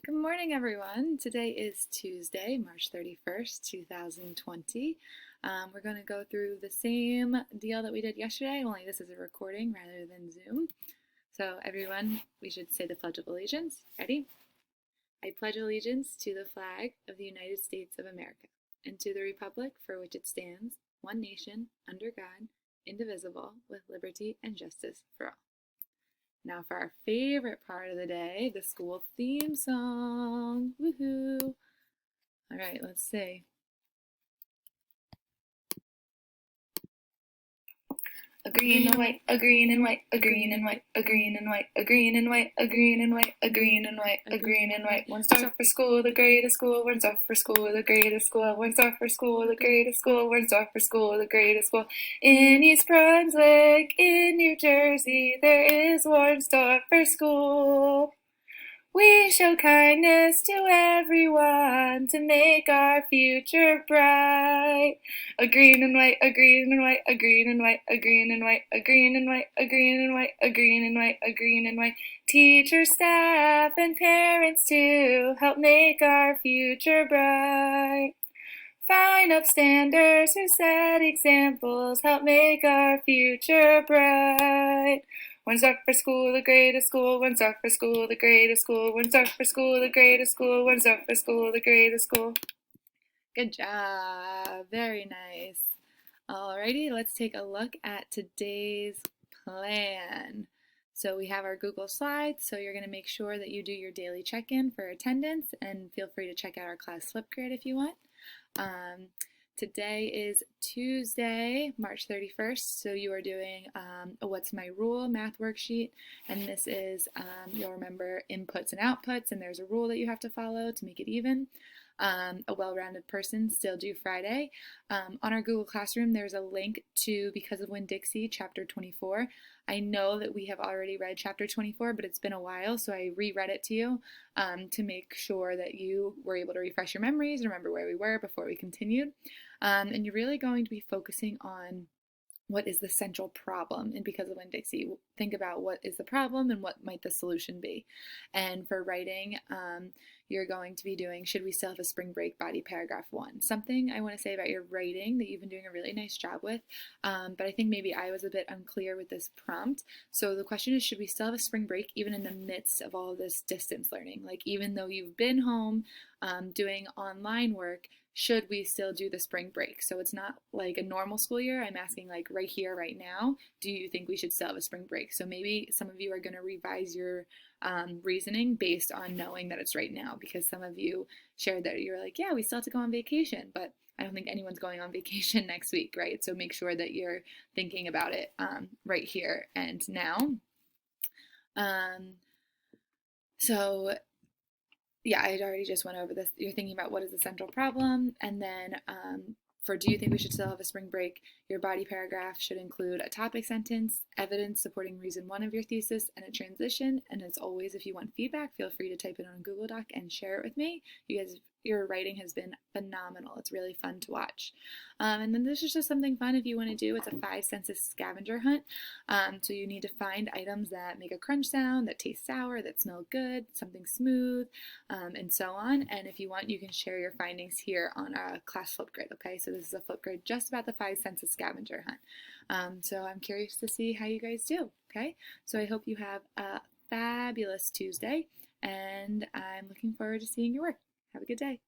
Good morning, everyone. Today is Tuesday, March 31st, 2020. We're going to go through the same deal that we did yesterday, only this is a recording rather than Zoom. So everyone, we should say the Pledge of Allegiance. Ready? I pledge allegiance to the flag of the United States of America and to the republic for which it stands, one nation, under God, indivisible, with liberty and justice for all. Now for our favorite part of the day, the school theme song. Woohoo! All right, let's see. A green and white, a green and white, a green and white, a green and white, a green and white, a green and white, a green and white, a green and white. One star for school, the greatest school. One star for school, the greatest school. One star for school, the greatest school. One star for school, the greatest school. In East Brunswick, in New Jersey, there is one star for school. We show kindness to everyone to make our future bright. A green and white, a green and white, a green and white, a green and white, a green and white, a green and white, a green and white, a green and white. Teachers, staff, and parents too help make our future bright. Fine upstanders who set examples help make our future bright. One star for school, the greatest school. One star for school, the greatest school. One star for school, the greatest school. One star for school, the greatest school. Good job. Very nice. Alrighty, let's take a look at today's plan. So we have our Google Slides, so you're going to make sure that you do your daily check-in for attendance, and feel free to check out our class Flipgrid if you want. Today is Tuesday, March 31st, so you are doing a What's My Rule math worksheet, and this is, you'll remember inputs and outputs, and there's a rule that you have to follow to make it even. A well-rounded person, still due Friday. On our Google Classroom, there's a link to Because of Winn-Dixie, Chapter 24. I know that we have already read Chapter 24, but it's been a while, so I reread it to you to make sure that you were able to refresh your memories and remember where we were before we continued. And you're really going to be focusing on what is the central problem. And because of Winn-Dixie, think about what is the problem and what might the solution be. And for writing, you're going to be doing Should We Still Have a Spring Break, body paragraph 1. Something I want to say about your writing that you've been doing a really nice job with, but I think maybe I was a bit unclear with this prompt. So the question is, should we still have a spring break even in the midst of all of this distance learning? Like, even though you've been home doing online work, should we still do the spring break? So it's not like a normal school year. I'm asking, like, right here, right now, do you think we should still have a spring break? So maybe some of you are going to revise your reasoning based on knowing that it's right now, because some of you shared that you're like, yeah, we still have to go on vacation, but I don't think anyone's going on vacation next week, right? So make sure that you're thinking about it right here and now. So yeah, I already just went over this. You're thinking about what is the central problem, and then for do you think we should still have a spring break, your body paragraph should include a topic sentence, evidence supporting reason 1 of your thesis, and a transition. And as always, if you want feedback, feel free to type it on Google Doc and share it with me. Your writing has been phenomenal. It's really fun to watch. And then this is just something fun if you want to do. It's a 5 senses scavenger hunt. So you need to find items that make a crunch sound, that taste sour, that smell good, something smooth, and so on. And if you want, you can share your findings here on a class Flipgrid, okay? So this is a Flipgrid just about the 5 senses scavenger hunt. So I'm curious to see how you guys do, okay? So I hope you have a fabulous Tuesday, and I'm looking forward to seeing your work. Have a good day.